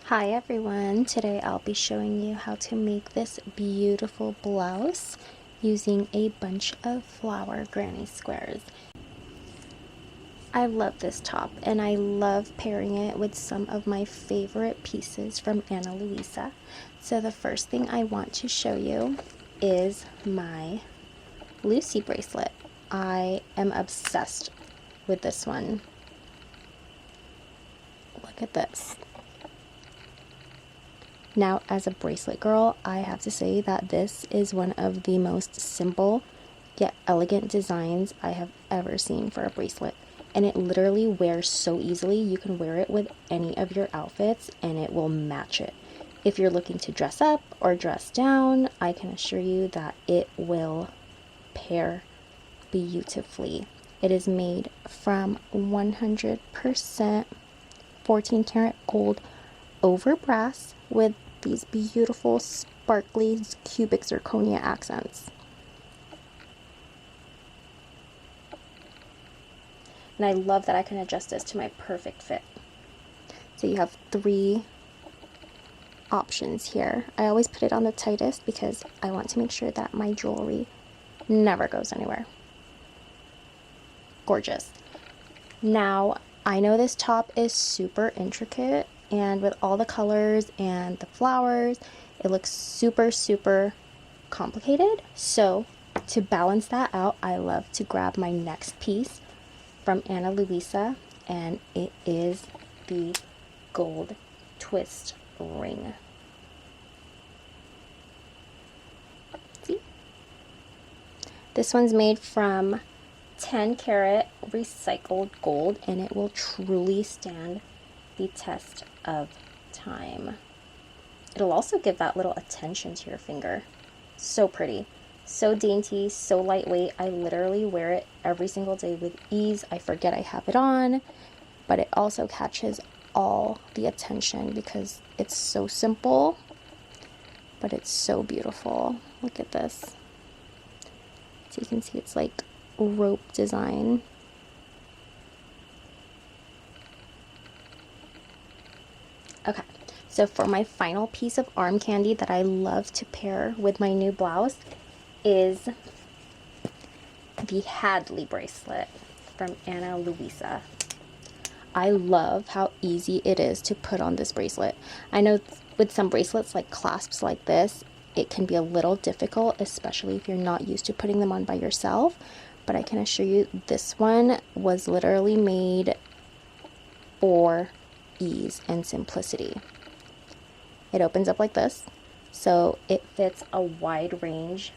Hi everyone, today I'll be showing you how to make this beautiful blouse using a bunch of flower granny squares. I love this top and I love pairing it with some of my favorite pieces from Ana Luisa. So the first thing I want to show you is my Lucy bracelet. I am obsessed with this one. Look at this. Now, as a bracelet girl, I have to say that this is one of the most simple yet elegant designs I have ever seen for a bracelet. And it literally wears so easily. You can wear it with any of your outfits and it will match it. If you're looking to dress up or dress down, I can assure you that it will pair beautifully. It is made from 100% 14 karat gold over brass with these beautiful sparkly cubic zirconia accents. And I love that I can adjust this to my perfect fit. So you have 3 options here. I always put it on the tightest because I want to make sure that my jewelry never goes anywhere. Gorgeous. Now, I know this top is super intricate, and with all the colors and the flowers, it looks super complicated. So to balance that out, I love to grab my next piece from Ana Luisa, and it is the gold twist ring. See? This one's made from 10 karat recycled gold, and it will truly stand the test of time. It'll also give that little attention to your finger. So pretty, so dainty, so lightweight. I literally wear it every single day with ease. I forget I have it on, but it also catches all the attention because it's so simple, but it's so beautiful. Look at this. So you can see it's like rope design. Okay, so for my final piece of arm candy that I love to pair with my new blouse is the Hadley bracelet from Ana Luisa. I love how easy it is to put on this bracelet. I know with some bracelets like clasps like this, it can be a little difficult, especially if you're not used to putting them on by yourself, but I can assure you this one was literally made for ease and simplicity. It opens up like this, so it fits a wide range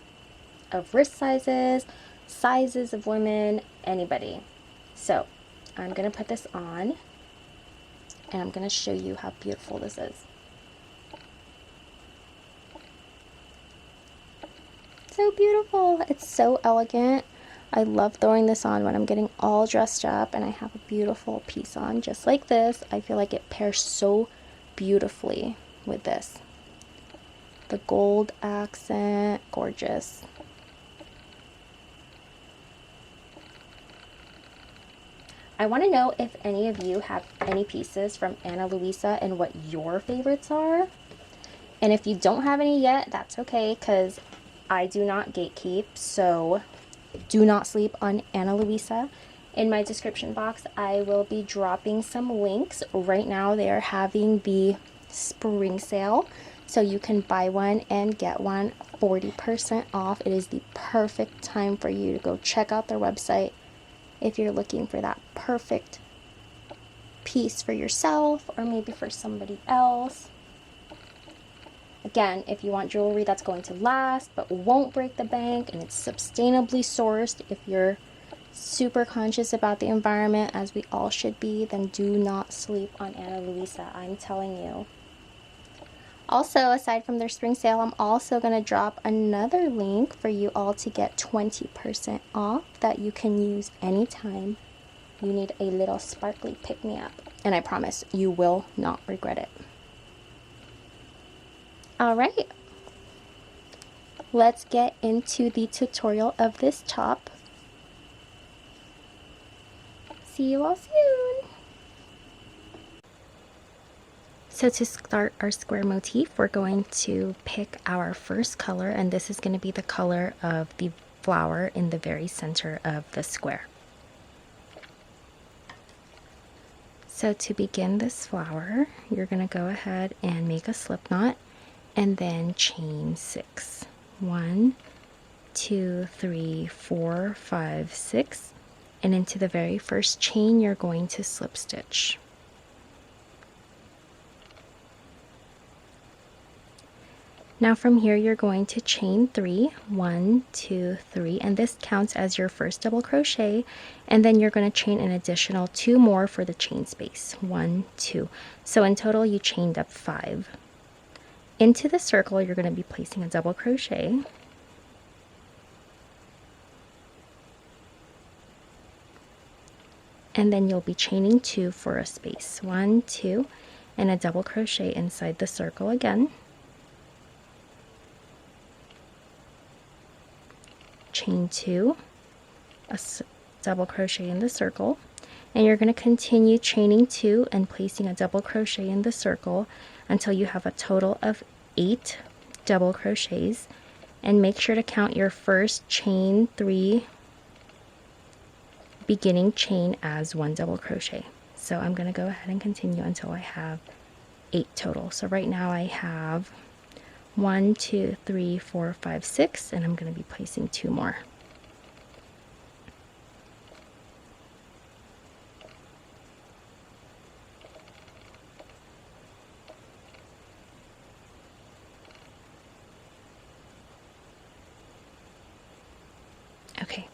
of wrist sizes of women, anybody. So I'm gonna put this on and I'm gonna show you how beautiful this is. So beautiful. It's so elegant. I love throwing this on when I'm getting all dressed up and I have a beautiful piece on just like this. I feel like it pairs so beautifully with this. The gold accent, gorgeous. I want to know if any of you have any pieces from Ana Luisa and what your favorites are. And if you don't have any yet, that's okay, because I do not gatekeep, so do not sleep on Ana Luisa. In my description box, I will be dropping some links. Right now, they are having the spring sale, so you can buy one and get one 40% off. It is the perfect time for you to go check out their website if you're looking for that perfect piece for yourself or maybe for somebody else. Again, if you want jewelry that's going to last but won't break the bank and it's sustainably sourced, if you're super conscious about the environment, as we all should be, then do not sleep on Ana Luisa. I'm telling you. Also, aside from their spring sale, I'm also going to drop another link for you all to get 20% off that you can use anytime you need a little sparkly pick-me-up. And I promise you will not regret it. Alright, let's get into the tutorial of this top. See you all soon! So to start our square motif, we're going to pick our first color, and this is going to be the color of the flower in the very center of the square. So to begin this flower, you're going to go ahead and make a slip knot and then chain 6. 1, 2, 3, 4, 5, 6, and into the very first chain you're going to slip stitch. Now from here you're going to chain 3, 1, 2, 3, and this counts as your first double crochet, and then you're going to chain an additional 2 more for the chain space. 1, 2. So in total you chained up 5. Into the circle you're going to be placing a double crochet, and then you'll be chaining 2 for a space. 1, 2, and a double crochet inside the circle again. Chain 2, a double crochet in the circle, and you're going to continue chaining 2 and placing a double crochet in the circle until you have a total of 8 double crochets, and make sure to count your first chain 3 beginning chain as 1 double crochet. So I'm going to go ahead and continue until I have 8 total. So right now I have 1, 2, 3, 4, 5, 6, and I'm going to be placing 2 more. Okay,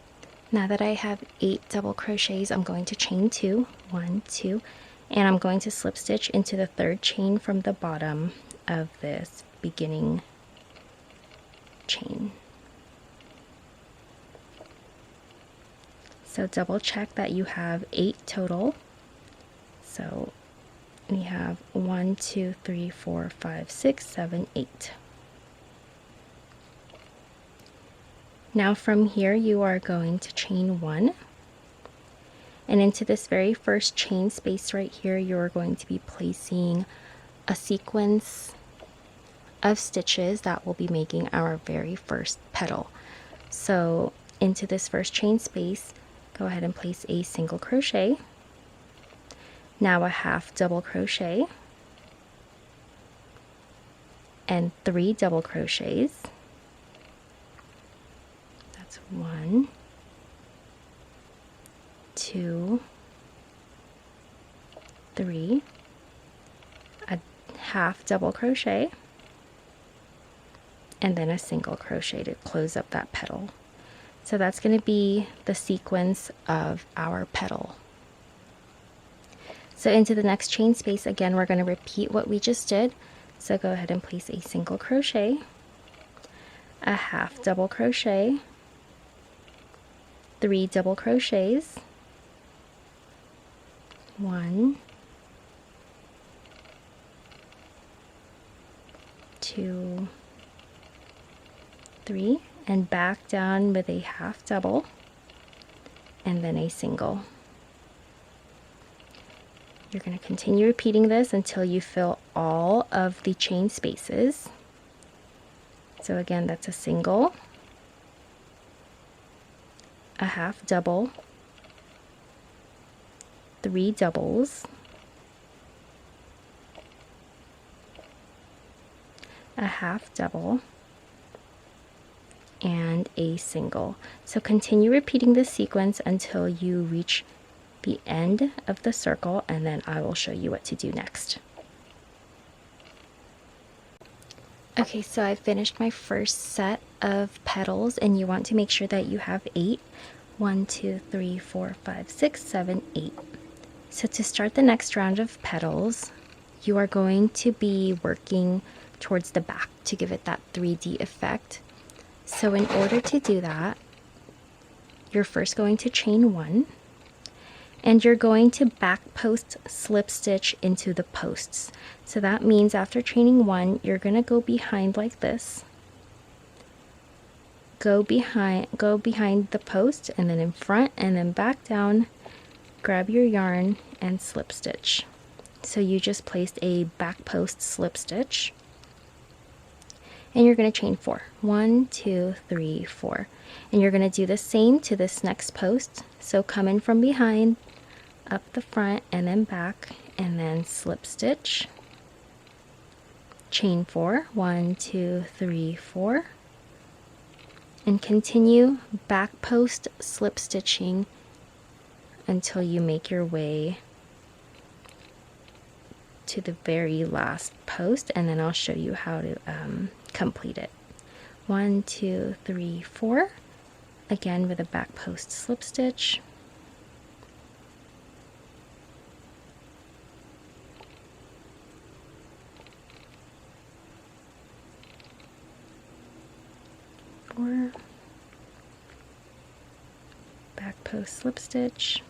now that I have 8 double crochets, I'm going to chain 2, 1, 2, and I'm going to slip stitch into the 3rd chain from the bottom of this beginning chain. So double check that you have 8 total. So we have 1, 2, 3, 4, 5, 6, 7, 8. Now from here you are going to chain 1, and into this very first chain space right here you're going to be placing a sequence of stitches that will be making our very first petal. So into this first chain space, go ahead and place a single crochet, now a half double crochet, and 3 double crochets. That's 1, 2, 3, a half double crochet, and then a single crochet to close up that petal. So that's going to be the sequence of our petal. So into the next chain space, again, we're going to repeat what we just did. So go ahead and place a single crochet, a half double crochet, 3 double crochets, 1, 2, 3, and back down with a half double and then a single. You're going to continue repeating this until you fill all of the chain spaces. So again, that's a single, a half double, 3 doubles, a half double, and a single. So continue repeating this sequence until you reach the end of the circle, and then I will show you what to do next. Okay, so I've finished my first set of petals, and you want to make sure that you have 8. 1, 2, 3, 4, 5, 6, 7, 8. So to start the next round of petals, you are going to be working towards the back to give it that 3D effect. So in order to do that, you're first going to chain 1, and you're going to back post slip stitch into the posts. So that means after chaining 1, you're going to go behind like this, go behind the post, and then in front, and then back down, grab your yarn and slip stitch So you just placed a back post slip stitch, and you're going to chain 4. 1, 2, 3, 4. And you're going to do the same to this next post. So come in from behind, up the front, and then back, and then slip stitch, chain 4, 1, 2, 3, 4, and continue back post slip stitching until you make your way to the very last post, and then I'll show you how to complete it. 1, 2, 3, 4, again with a back post slip stitch, back post slip stitch,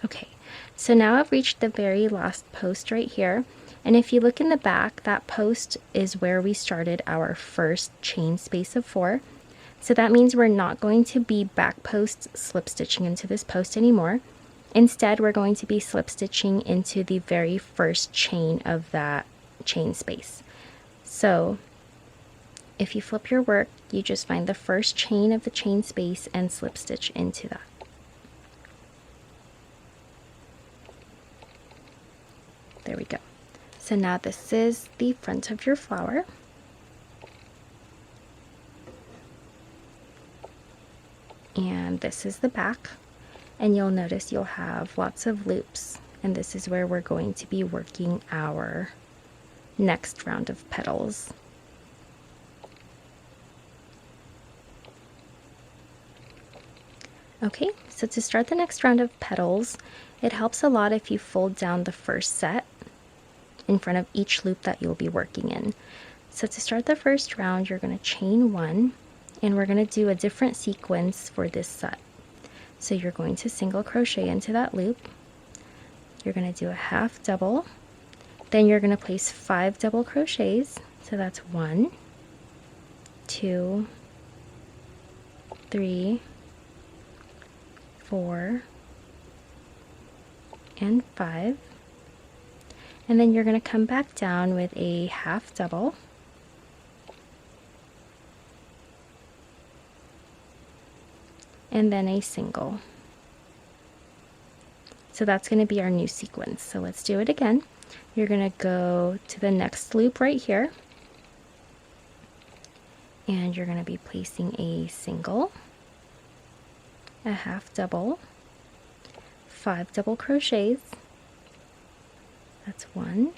okay, so now I've reached the very last post right here, and if you look in the back, that post is where we started our first chain space of 4. So that means we're not going to be back post slip stitching into this post anymore. Instead, we're going to be slip stitching into the very first chain of that chain space. So if you flip your work, you just find the first chain of the chain space and slip stitch into that. There we go. So now this is the front of your flower. And this is the back. And you'll notice you'll have lots of loops. And this is where we're going to be working our next round of petals. Okay, so to start the next round of petals, it helps a lot if you fold down the first set in front of each loop that you'll be working in. So to start the first round, you're going to chain 1, and we're going to do a different sequence for this set. So you're going to single crochet into that loop, you're going to do a half double, then you're going to place 5 double crochets, so that's 1, 2, 3, 4, and 5. And then you're going to come back down with a half double, and then a single. So that's going to be our new sequence. So let's do it again. You're going to go to the next loop right here, and you're going to be placing a single, a half double, 5 double crochets, that's 1,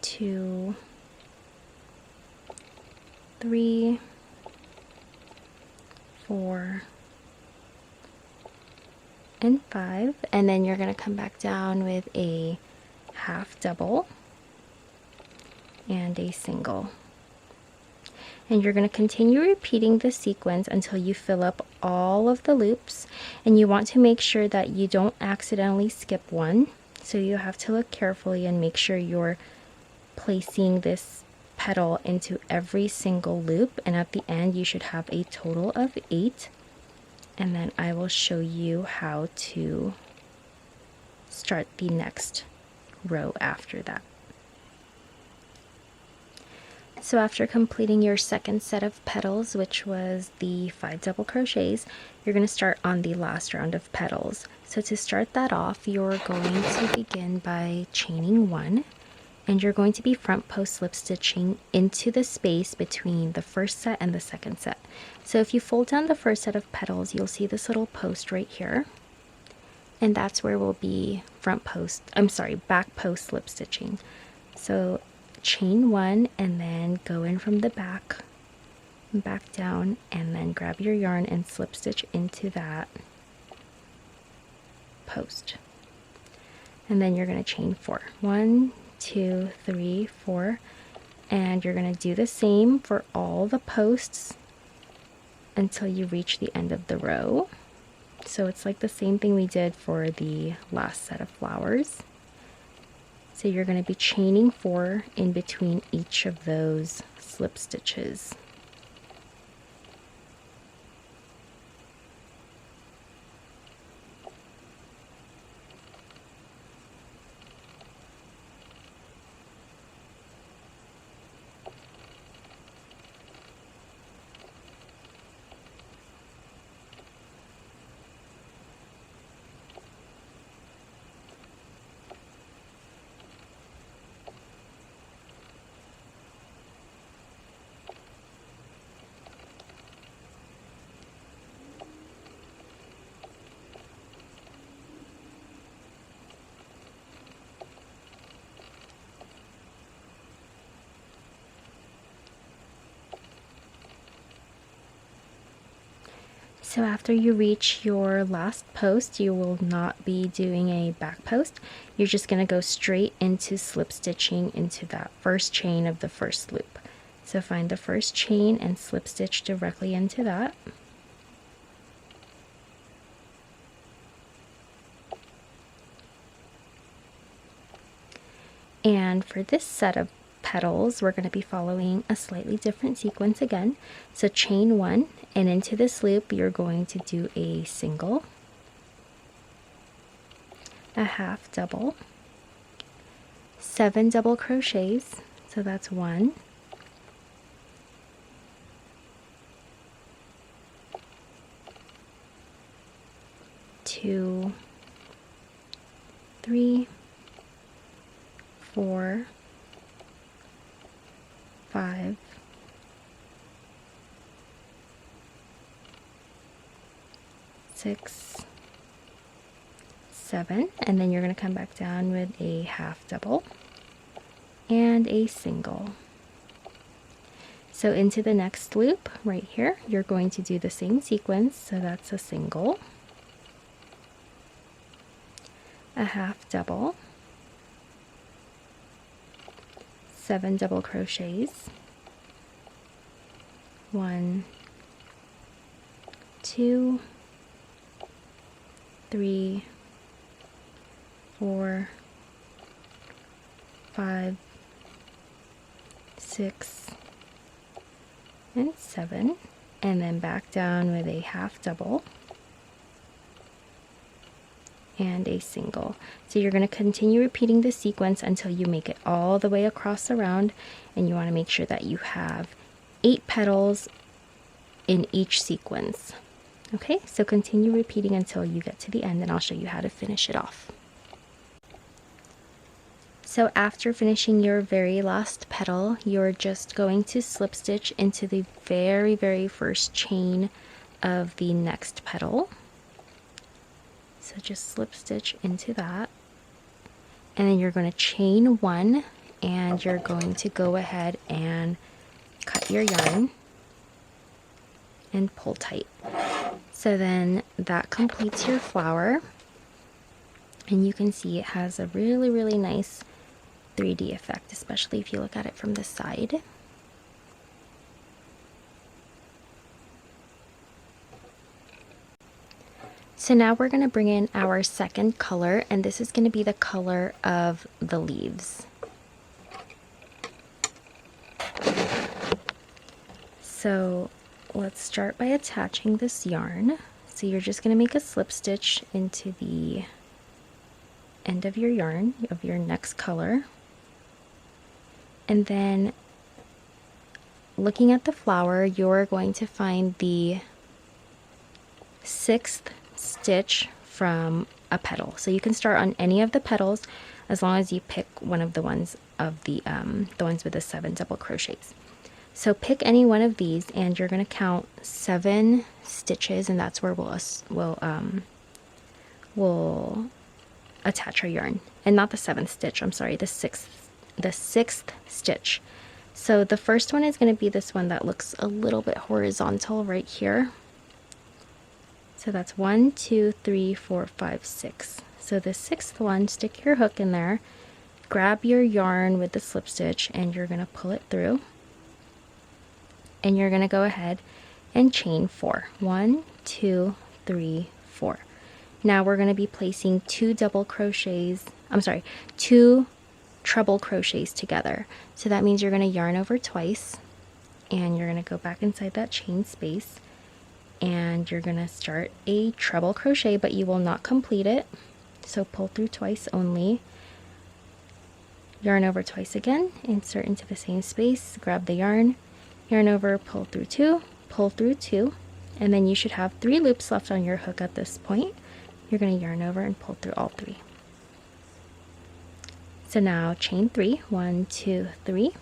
2, 3, 4, and 5, and then you're going to come back down with a half double and a single. And you're going to continue repeating the sequence until you fill up all of the loops, and you want to make sure that you don't accidentally skip one, so you have to look carefully and make sure you're placing this petal into every single loop, and at the end you should have a total of 8, and then I will show you how to start the next row after that. So after completing your second set of petals, which was the 5 double crochets, you're going to start on the last round of petals. So to start that off, you're going to begin by chaining 1, and you're going to be front post slip stitching into the space between the first set and the second set. So if you fold down the first set of petals, you'll see this little post right here, and that's where we'll be back post slip stitching. So chain 1 and then go in from the back back down, and then grab your yarn and slip stitch into that post. And then you're going to chain 4. 1, 2, 3, 4, and you're going to do the same for all the posts until you reach the end of the row. So it's like the same thing we did for the last set of flowers. So you're going to be chaining 4 in between each of those slip stitches. So after you reach your last post, you will not be doing a back post. You're just going to go straight into slip stitching into that first chain of the first loop. So find the first chain and slip stitch directly into that. And for this set of petals, we're going to be following a slightly different sequence again. So chain 1, and into this loop you're going to do a single, a half double, 7 double crochets, so that's 1, 2, 3, 4, 5, 6, 7, and then you're going to come back down with a half double and a single. So into the next loop right here, you're going to do the same sequence. So that's a single, a half double, 7 double crochets, 1, 2, 3, 4, 5, 6, and 7, and then back down with a half double and a single. So you're going to continue repeating this sequence until you make it all the way across the round, and you want to make sure that you have 8 petals in each sequence. Okay, so continue repeating until you get to the end, and I'll show you how to finish it off. So after finishing your very last petal, you're just going to slip stitch into the very first chain of the next petal. So just slip stitch into that, and then you're going to chain 1, and you're going to go ahead and cut your yarn and pull tight. So then that completes your flower, and you can see it has a really nice 3D effect, especially if you look at it from the side. So now we're going to bring in our second color, and this is going to be the color of the leaves. So let's start by attaching this yarn. So you're just going to make a slip stitch into the end of your yarn of your next color, and then looking at the flower, you're going to find the 6th stitch from a petal. So you can start on any of the petals as long as you pick one of the ones of the ones with the 7 double crochets. So pick any one of these, and you're going to count 7 stitches, and that's where we'll attach our yarn. And not the 7th stitch, I'm sorry, the 6th stitch. So the first one is going to be this one that looks a little bit horizontal right here. So that's 1, 2, 3, 4, 5, 6. So the sixth one, stick your hook in there, grab your yarn with the slip stitch, and you're going to pull it through. And you're going to go ahead and chain 4. 1, 2, 3, 4. Now we're going to be placing 2 treble crochets together. So that means you're going to yarn over twice, and you're going to go back inside that chain space, and you're going to start a treble crochet, but you will not complete it. So pull through twice only, yarn over twice again, insert into the same space, grab the yarn, yarn over, pull through 2, pull through 2, and then you should have 3 loops left on your hook at this point. You're going to yarn over and pull through all 3. So now chain 3, 1, 2, 3,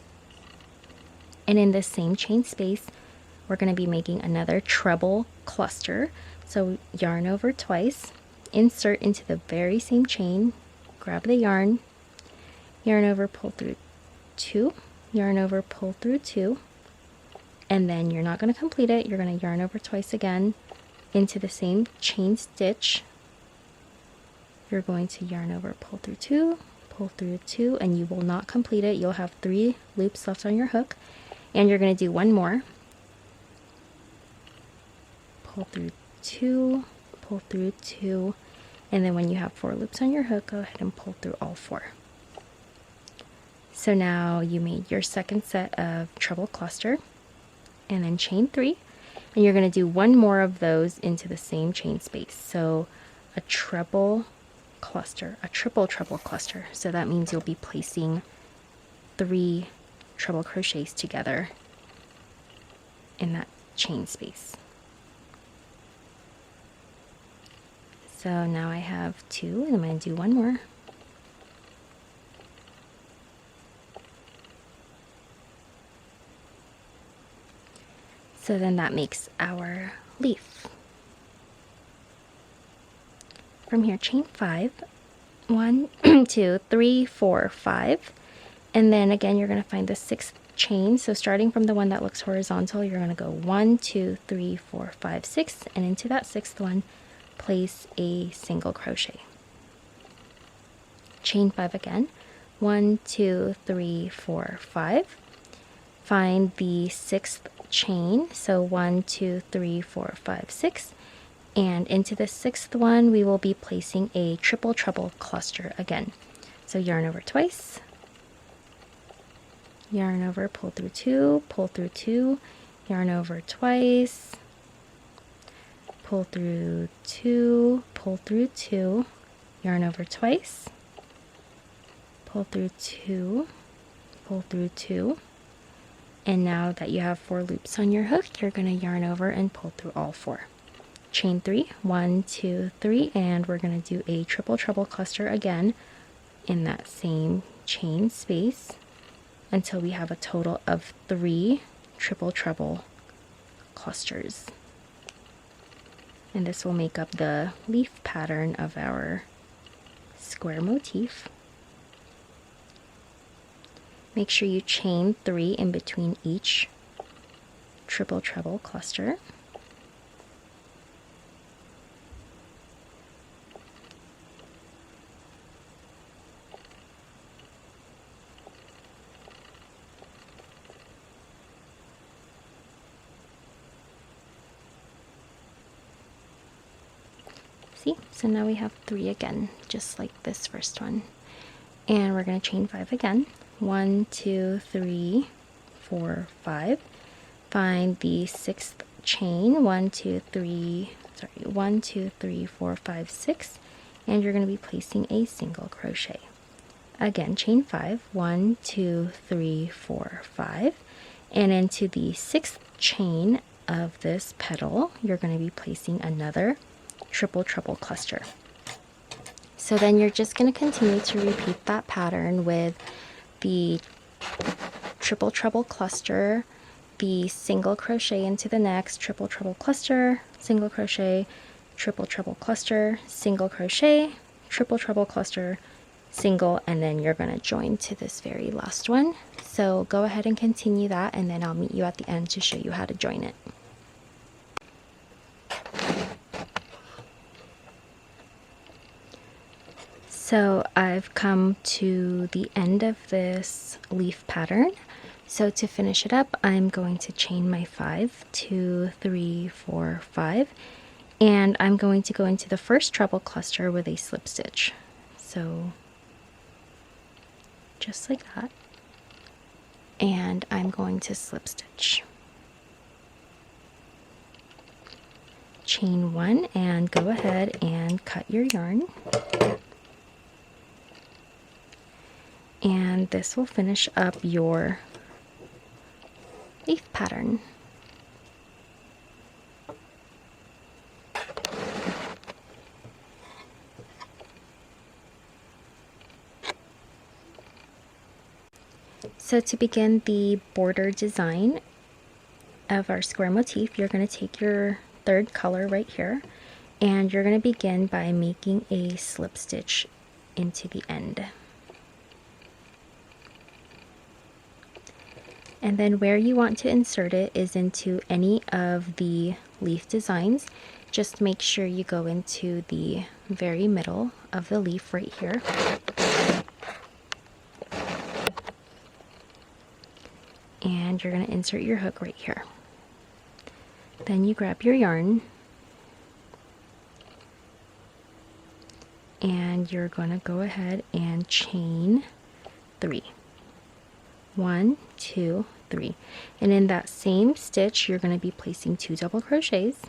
and in this same chain space we're going to be making another treble cluster. So yarn over twice, insert into the very same chain, grab the yarn, yarn over, pull through 2, yarn over, pull through 2, and then you're not going to complete it. You're going to yarn over twice again into the same chain stitch. You're going to yarn over, pull through 2, pull through 2, and you will not complete it. You'll have 3 loops left on your hook, and you're going to do one more. Pull through 2, pull through 2, and then when you have 4 loops on your hook, go ahead and pull through all 4. So now you made your second set of treble cluster, and then chain 3, and you're going to do one more of those into the same chain space. So a treble cluster, a triple treble cluster. So that means you'll be placing 3 treble crochets together in that chain space. So now I have 2, and I'm going to do one more. So then that makes our leaf. From here, chain 5, 1, 2, 3, 4, 5, and then again you're going to find the 6th chain. So starting from the one that looks horizontal, you're going to go 1, 2, 3, 4, 5, 6, and into that 6th one place a single crochet. Chain 5 again, 1, 2, 3, 4, 5. Find the 6th chain, so 1, 2, 3, 4, 5, 6, and into the 6th one we will be placing a triple treble cluster again. So yarn over twice, yarn over, pull through 2, pull through 2, yarn over twice, pull through 2, pull through 2, yarn over twice, pull through 2, pull through 2, and now that you have 4 loops on your hook, you're going to yarn over and pull through all 4. Chain 3, 1, 2, 3, and we're going to do a triple treble cluster again in that same chain space until we have a total of 3 triple treble clusters. And this will make up the leaf pattern of our square motif. Make sure you chain 3 in between each triple treble cluster. See, so now we have 3 again, just like this first one. And we're going to chain 5 again. 1, 2, 3, 4, 5. Find the 6th chain. 1, 2, 3, 4, 5, 6. And you're going to be placing a single crochet. Again, chain 5. 1, 2, 3, 4, 5. And into the 6th chain of this petal, you're going to be placing another triple treble cluster. So then you're just going to continue to repeat that pattern with the triple treble cluster, the single crochet into the next triple treble cluster, single crochet, triple treble cluster, single crochet, triple treble cluster, single, and then you're going to join to this very last one. So So go ahead and continue that, and then I'll meet you at the end to show you how to join it. So I've come to the end of this leaf pattern. So to finish it up, I'm going to chain my 5, 2, 3, 4, 5, and I'm going to go into the first treble cluster with a slip stitch. So just like that. And I'm going to slip stitch. Chain 1 and go ahead and cut your yarn. And this will finish up your leaf pattern. So to begin the border design of our square motif, you're going to take your third color right here, and you're going to begin by making a slip stitch into the end. And then where you want to insert it is into any of the leaf designs. Just make sure you go into the very middle of the leaf right here. And you're going to insert your hook right here. Then you grab your yarn and you're going to go ahead and chain 3. 1, 2, 3, and in that same stitch you're going to be placing 2 double crochets.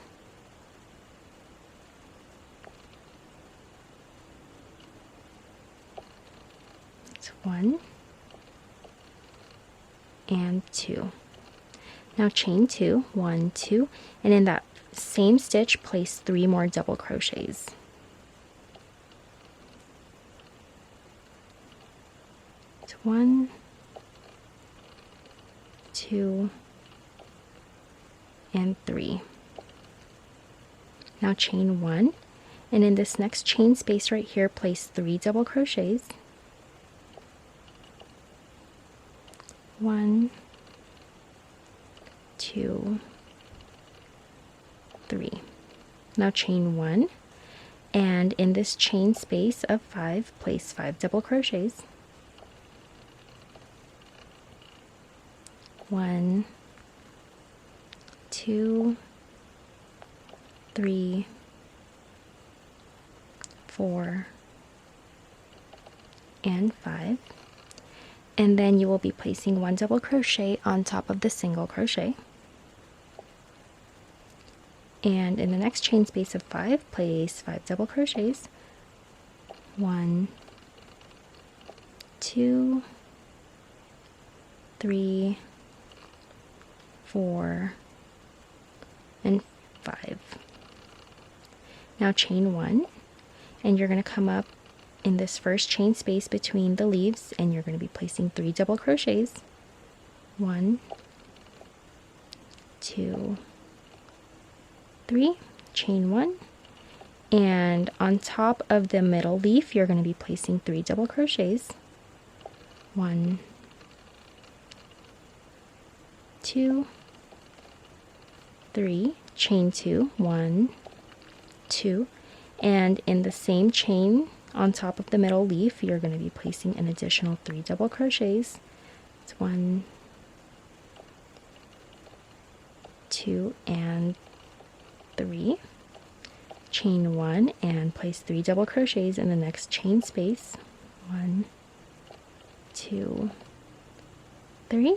It's 1 and 2. Now chain 2, 1, 2, and in that same stitch place 3 more double crochets. It's 1, 2, and 3. Now chain 1, and in this next chain space right here place 3 double crochets. 1, 2, 3. Now chain 1, and in this chain space of 5 place 5 double crochets. 1, 2, 3, 4, and 5. And then you will be placing 1 double crochet on top of the single crochet. And in the next chain space of 5, place 5 double crochets. 1, 2, 3, 4, and 5. Now chain 1, and you're going to come up in this first chain space between the leaves, and you're going to be placing 3 double crochets. 1, 2, 3, chain 1, and on top of the middle leaf you're going to be placing 3 double crochets. 1, 2, 3, chain 2, 1, 2, and in the same chain on top of the middle leaf you're going to be placing an additional 3 double crochets. It's 1, 2, and 3. Chain 1 and place 3 double crochets in the next chain space. 1, 2, 3.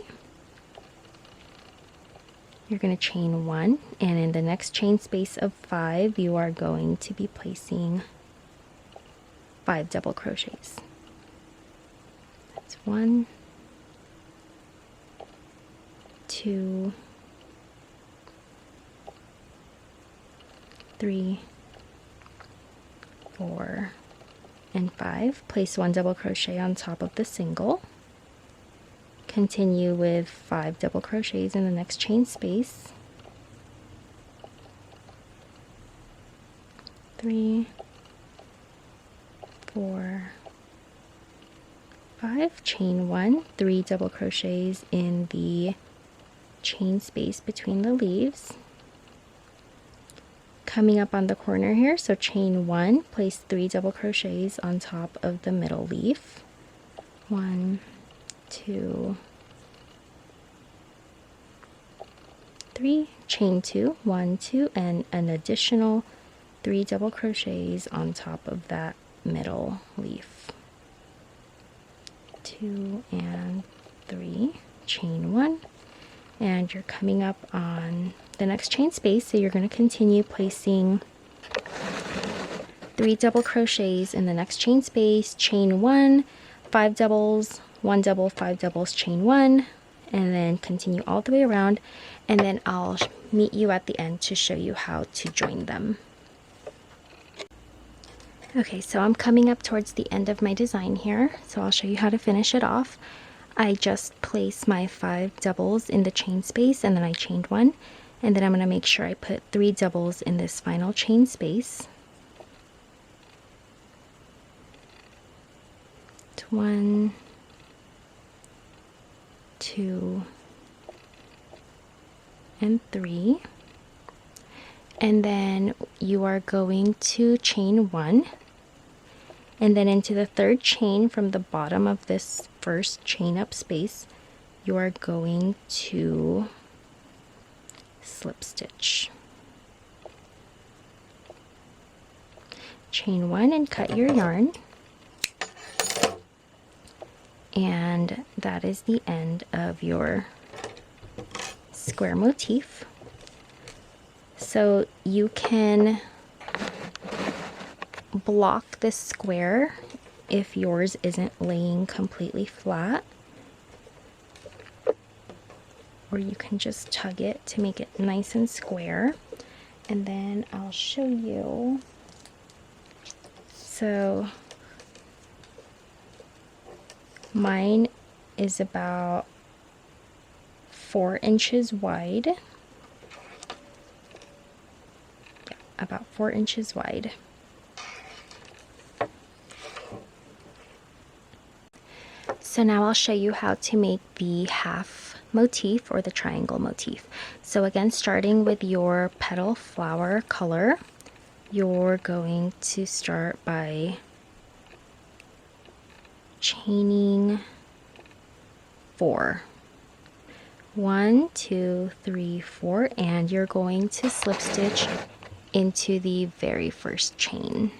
You're going to chain 1, and in the next chain space of 5 you are going to be placing 5 double crochets. That's 1, 2, 3, 4, and 5. Place 1 double crochet on top of the single. Continue with 5 double crochets in the next chain space. 3, 4, 5, chain 1, 3 double crochets in the chain space between the leaves. Coming up on the corner here, so chain 1, place 3 double crochets on top of the middle leaf. 1, 2, 3, chain 2, 1, 2, and an additional 3 double crochets on top of that middle leaf. 2 and 3, chain 1, and you're coming up on the next chain space, so you're going to continue placing 3 double crochets in the next chain space, chain 1, 5 doubles, 1 double, 5 doubles, chain 1, and then continue all the way around, and then I'll meet you at the end to show you how to join them. Okay, so I'm coming up towards the end of my design here, so I'll show you how to finish it off. I just placed my 5 doubles in the chain space, and then I chained 1, and then I'm going to make sure I put 3 doubles in this final chain space. 1, 2, and 3, and then you are going to chain 1, and then into the third chain from the bottom of this first chain up space, you are going to slip stitch. Chain 1 and cut your yarn. And that is the end of your square motif. So you can block this square if yours isn't laying completely flat, or you can just tug it to make it nice and square. And then I'll show you. So mine is about 4 inches wide. Yeah, about 4 inches wide. So now I'll show you how to make the half motif or the triangle motif. So again, starting with your petal flower color, you're going to start by chaining 4. 1, 2, 3, 4, and you're going to slip stitch into the very first chain.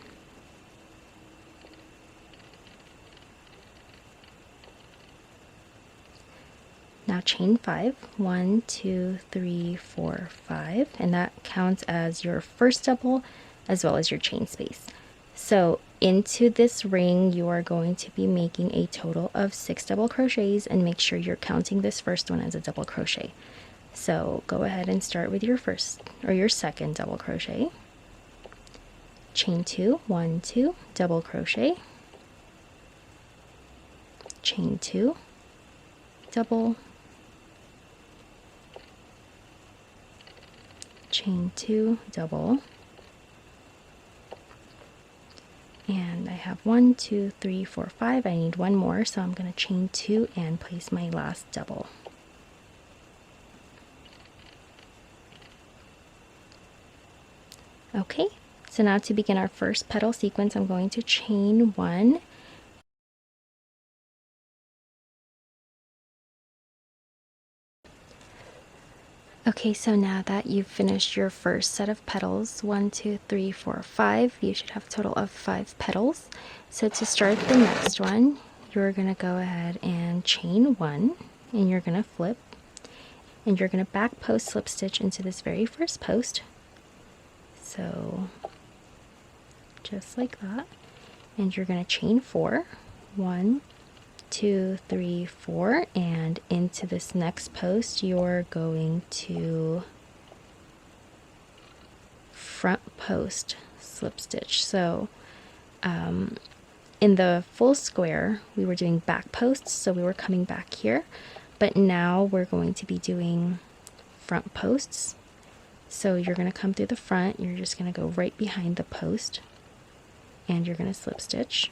Now chain 5, 1, 2, 3, 4, 5, and that counts as your first double as well as your chain space. So into this ring you are going to be making a total of 6 double crochets, and make sure you're counting this first one as a double crochet. So go ahead and start with your first or your second double crochet. Chain 2, 1, 2, double crochet, chain 2, double, chain 2, double, and I have 1, 2, 3, 4, 5. I need one more, so I'm going to chain 2 and place my last double. Okay, so now to begin our first petal sequence, I'm going to chain 1. Okay, so now that you've finished your first set of petals, 1, 2, 3, 4, 5, you should have a total of 5 petals. So to start the next one, you're going to go ahead and chain 1, and you're going to flip, and you're going to back post slip stitch into this very first post. So just like that, and you're going to chain 4, 1, 2, 3, 4, and into this next post you're going to front post slip stitch. So in the full square we were doing back posts, so we were coming back here, but now we're going to be doing front posts. So you're going to come through the front, you're just going to go right behind the post, and you're going to slip stitch.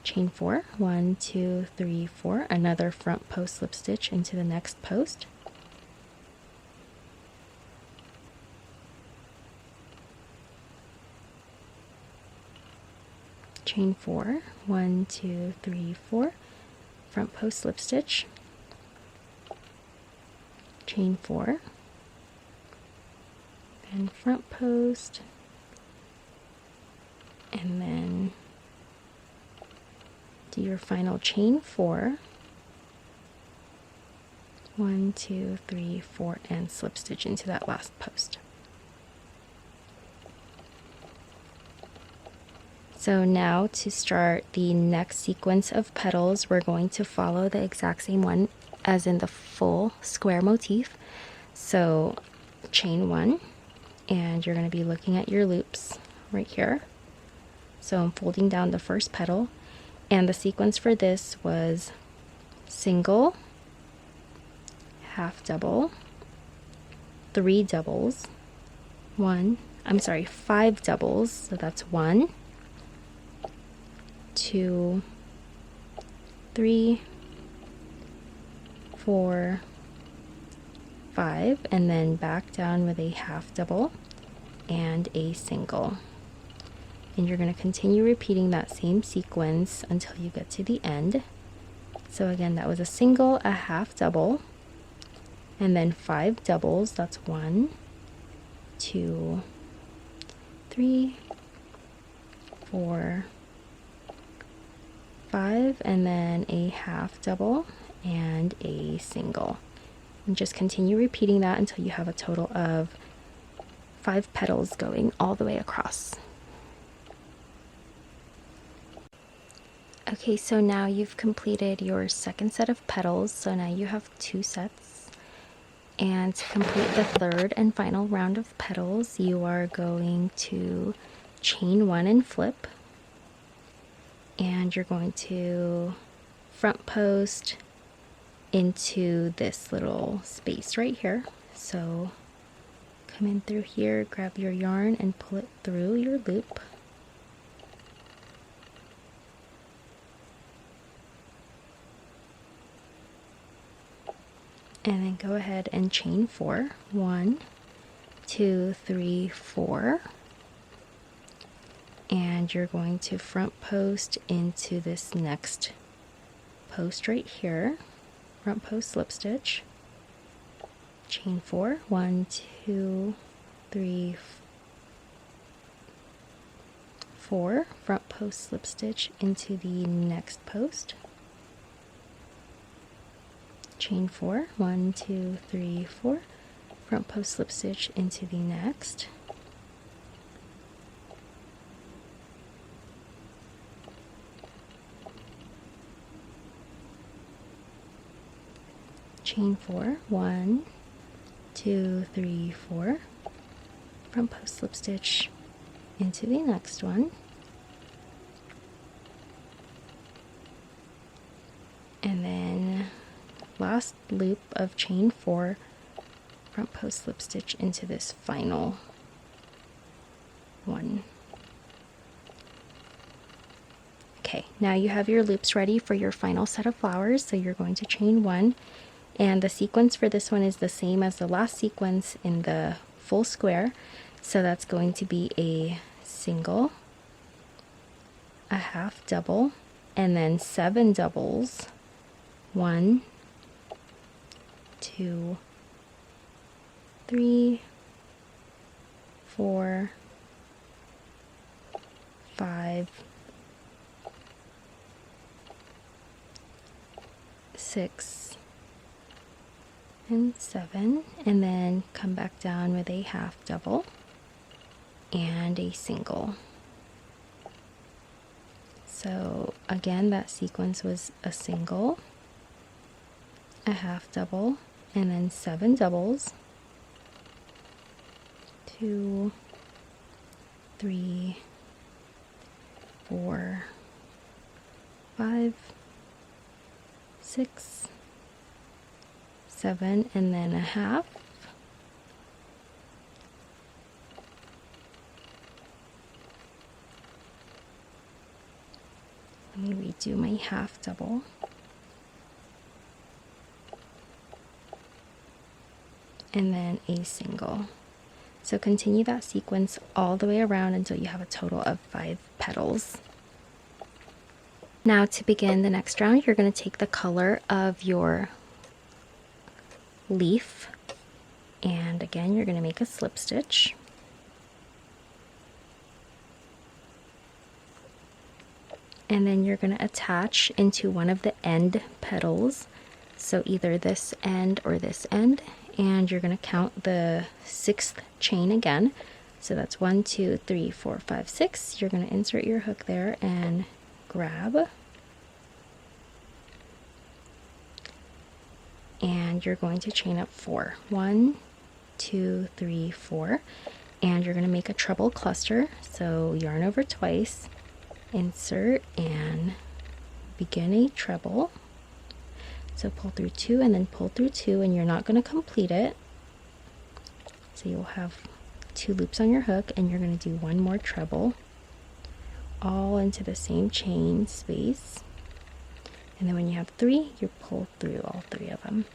chain 4, 1, 2, 3, 4, another front post slip stitch into the next post, chain 4, 1, 2, 3, 4, front post slip stitch, chain 4, and front post, and then do your final chain 4, 1, 2, 3, 4, and slip stitch into that last post. So now to start the next sequence of petals, we're going to follow the exact same one as in the full square motif. So chain 1, and you're going to be looking at your loops right here. So I'm folding down the first petal, and the sequence for this was single, half double, 3 doubles, 5 doubles, so that's 1, 2, 3, 4, 5, and then back down with a half double and a single. And you're going to continue repeating that same sequence until you get to the end. So again, that was a single, a half double, and then 5 doubles. That's 1, 2, 3, 4, 5, and then a half double and a single. And just continue repeating that until you have a total of 5 petals going all the way across. Okay, so now you've completed your second set of petals, so now you have 2 sets. And to complete the third and final round of petals, you are going to chain 1 and flip. And you're going to front post into this little space right here. So come in through here, grab your yarn and pull it through your loop. And then go ahead and chain 4. 1, 2, 3, 4. And you're going to front post into this next post right here. Front post slip stitch. Chain 4. 1, 2, 3, 4. Front post slip stitch into the next post. Chain 4, 1, 2, 3, 4, front post slip stitch into the next, chain 4, 1, 2, 3, 4, front post slip stitch into the next one, and then last loop of chain 4, front post slip stitch into this final one. Okay, now you have your loops ready for your final set of flowers, so you're going to chain 1, and the sequence for this one is the same as the last sequence in the full square, so that's going to be a single, a half double, and then 7 doubles. 1, 2, 3, 4, 5, 6, and 7, and then come back down with a half double and a single. So again, that sequence was a single, a half double, and then 7 doubles. 2, 3, 4, 5, 6, 7, and then a half. Let me redo my half double. And then a single. So continue that sequence all the way around until you have a total of 5 petals. Now to begin the next round, you're going to take the color of your leaf, and again you're going to make a slip stitch. And then you're going to attach into one of the end petals, so either this end or this end, and you're going to count the 6th chain again. So that's 1, 2, 3, 4, 5, 6. You're going to insert your hook there and grab, and you're going to chain up 4. 1, 2, 3, 4, and you're going to make a treble cluster. So yarn over twice, insert, and begin a treble. So pull through 2 and then pull through 2, and you're not going to complete it. So you'll have 2 loops on your hook, and you're going to do 1 more treble all into the same chain space. And then when you have 3, you pull through all 3 of them.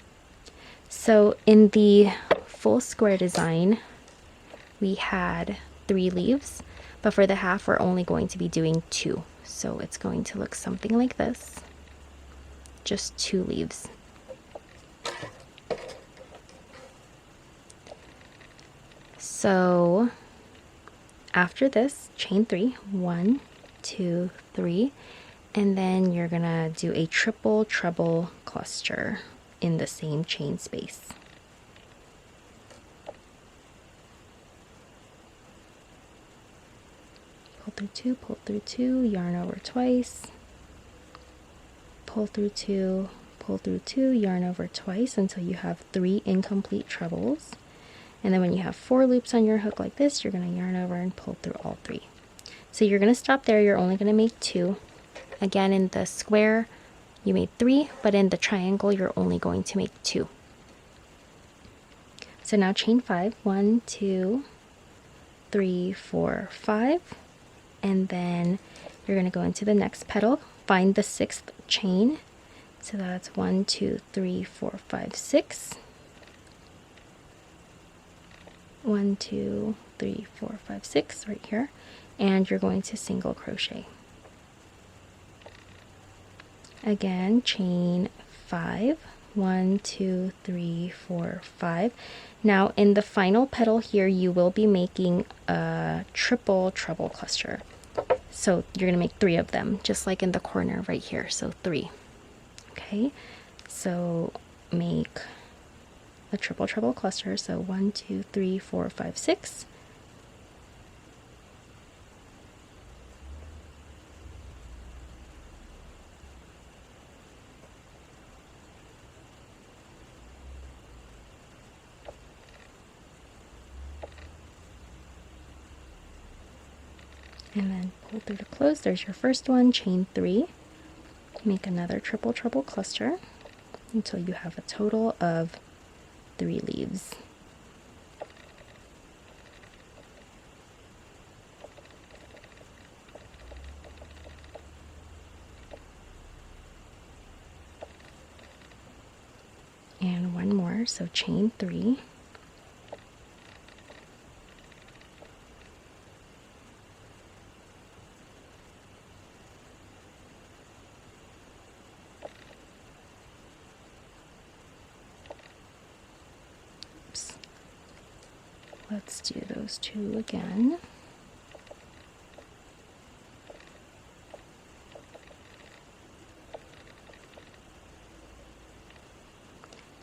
So in the full square design, we had 3 leaves, but for the half we're only going to be doing 2. So it's going to look something like this. Just 2 leaves. So after this, chain 3, 1, 2, 3, and then you're gonna do a triple treble cluster in the same chain space. Pull through 2, yarn over twice, pull through 2, yarn over twice until you have 3 incomplete trebles. And then when you have 4 loops on your hook like this, you're going to yarn over and pull through all 3. So you're going to stop there. You're only going to make 2. Again, in the square you made 3, but in the triangle you're only going to make 2. So now chain 5, 1, 2, 3, 4, 5, and then you're going to go into the next petal, find the 6th chain. So that's 1, 2, 3, 4, 5, 6. 1, 2, 3, 4, 5, 6 right here, and you're going to single crochet. Again, chain 5, 1, 2, 3, 4, 5. Now in the final petal here, you will be making a triple treble cluster. So you're going to make 3 of them, just like in the corner right here. So 3. Okay, so make a triple treble cluster. So 1, 2, 3, 4, 5, 6. And then pull through to close. There's your first one, chain 3. Make another triple treble cluster until you have a total of 3 leaves. And 1 more, so chain 3. Let's do those 2 again.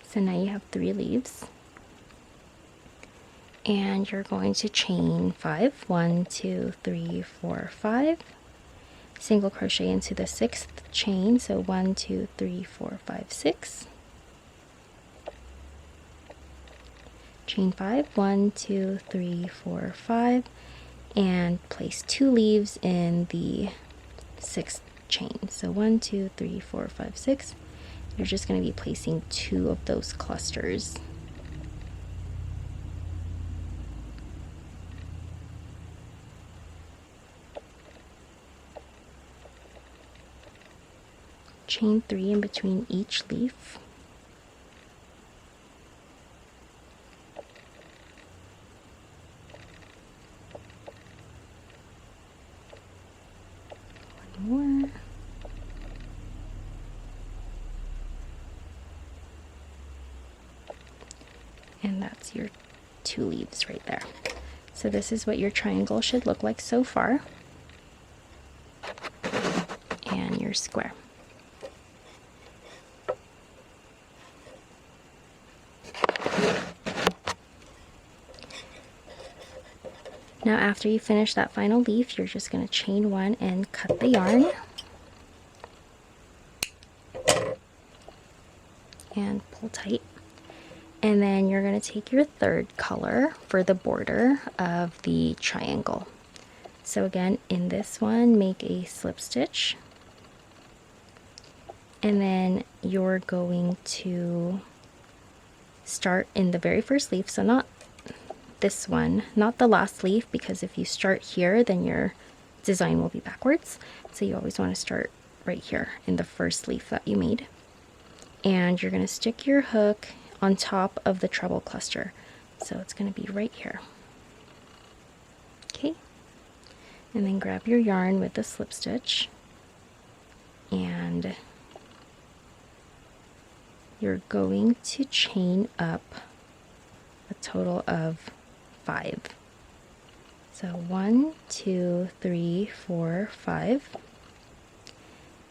So now you have 3 leaves. And you're going to chain 5. 1, 2, 3, 4, 5. Single crochet into the 6th chain. So 1, 2, 3, 4, 5, 6. Chain 5, 1, 2, 3, 4, 5, and place 2 leaves in the 6th chain. So 1, 2, 3, 4, 5, 6. You're just going to be placing 2 of those clusters. chain 3 in between each leaf. One more. And that's your 2 leaves right there. So this is what your triangle should look like so far. And your square. Now after you finish that final leaf, you're just going to chain 1 and cut the yarn. And pull tight. And then you're going to take your 3rd color for the border of the triangle. So again, in this one, make a slip stitch. And then you're going to start in the very first leaf, so not this one, not the last leaf, because if you start here, then your design will be backwards. So you always want to start right here in the first leaf that you made. And you're going to stick your hook on top of the treble cluster. So it's going to be right here. Okay. And then grab your yarn with the slip stitch. And you're going to chain up a total of 5. So 1, 2, 3, 4, 5.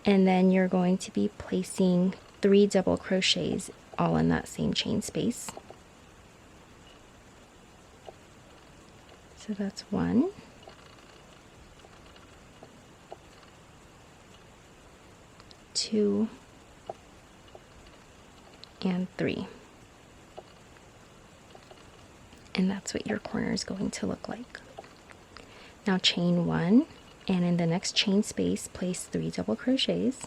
And then you're going to be placing 3 double crochets all in that same chain space. So that's 1, 2, and 3. And that's what your corner is going to look like. Now chain 1, and in the next chain space place 3 double crochets.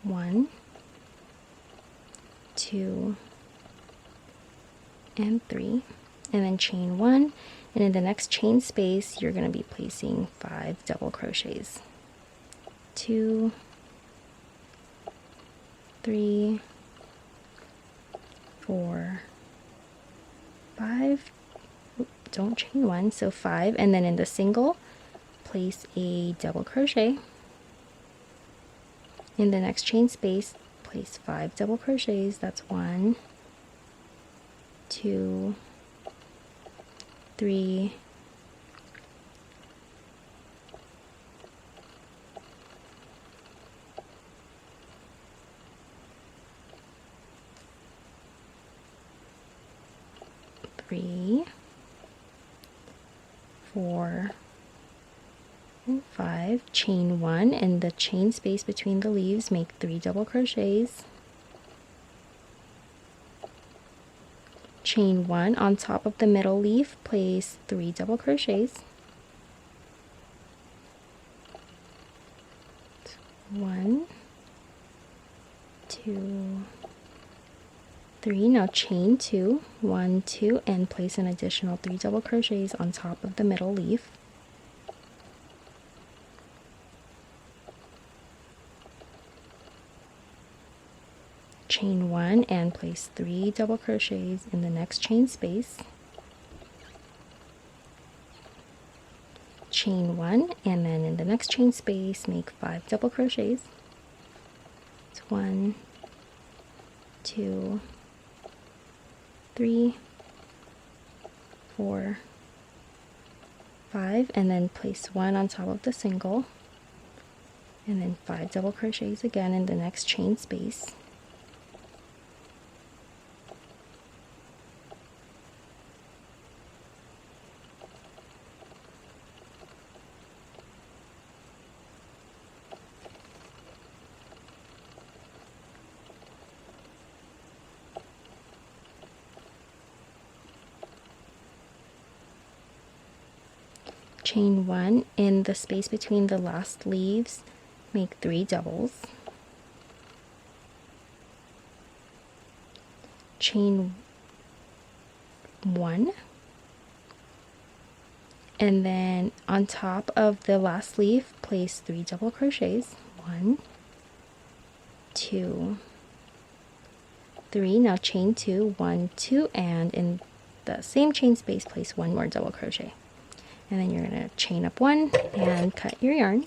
1, 2, and 3, and then chain 1, and in the next chain space you're going to be placing 5 double crochets. 2, 3, 4, 5. Don't chain 1, so 5, and then in the single place a double crochet. In the next chain space place 5 double crochets. That's 1, 2, 3, 3, 4, and 5. Chain 1, and the chain space between the leaves make 3 double crochets. Chain 1 on top of the middle leaf, place 3 double crochets. 1, 2, 3. Now chain 2, 1, 2, and place an additional 3 double crochets on top of the middle leaf. Chain 1 and place 3 double crochets in the next chain space. Chain 1, and then in the next chain space make 5 double crochets. It's 1, 2, 3, 4, 5, and then place 1 on top of the single, and then 5 double crochets again in the next chain space. Chain 1, in the space between the last leaves, make 3 doubles. Chain 1, and then on top of the last leaf, place 3 double crochets. 1, 2, 3. Now chain 2, 1, 2, and in the same chain space place one more double crochet. And then you're going to chain up 1 and cut your yarn.